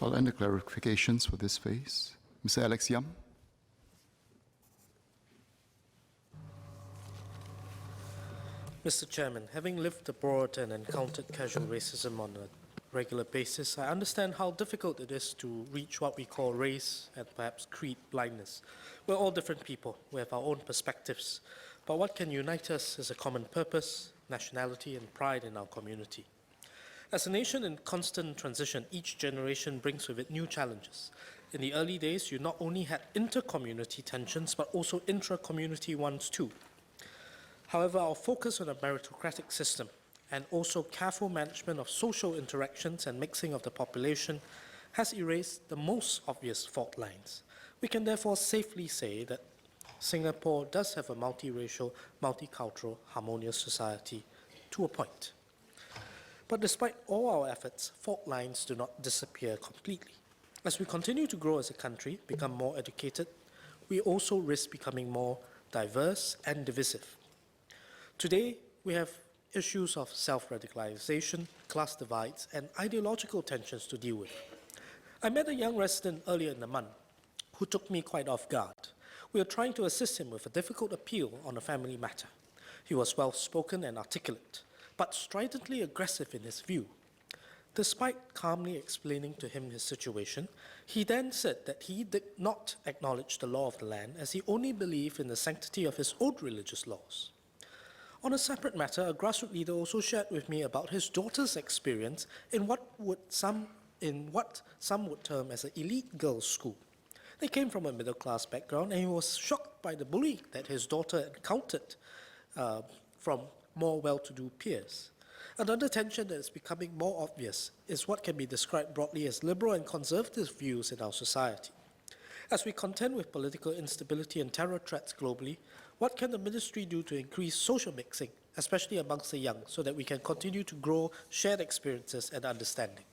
I'll end the clarifications for this phase. Mr. Alex Yam. Mr. Chairman, having lived abroad and encountered casual racism on a regular basis, I understand how difficult it is to reach what we call race and perhaps creed blindness. We're all different people. We have our own perspectives. But what can unite us is a common purpose, nationality, and pride in our community. As a nation in constant transition, each generation brings with it new challenges. In the early days, you not only had inter-community tensions, but also intra-community ones too. However, our focus on a meritocratic system and also careful management of social interactions and mixing of the population has erased the most obvious fault lines. We can therefore safely say that Singapore does have a multiracial, multicultural, harmonious society to a point. But despite all our efforts, fault lines do not disappear completely. As we continue to grow as a country, become more educated, we also risk becoming more diverse and divisive. Today, we have issues of self-radicalization, class divides, and ideological tensions to deal with. I met a young resident earlier in the month who took me quite off guard. We were trying to assist him with a difficult appeal on a family matter. He was well-spoken and articulate, but stridently aggressive in his view. Despite calmly explaining to him his situation, he then said that he did not acknowledge the law of the land as he only believed in the sanctity of his own religious laws. On a separate matter, a grassroots leader also shared with me about his daughter's experience in what some would term as an elite girls' school. They came from a middle-class background, and he was shocked by the bullying that his daughter encountered from more well-to-do peers. Another tension that is becoming more obvious is what can be described broadly as liberal and conservative views in our society. As we contend with political instability and terror threats globally, what can the ministry do to increase social mixing, especially amongst the young, so that we can continue to grow shared experiences and understanding?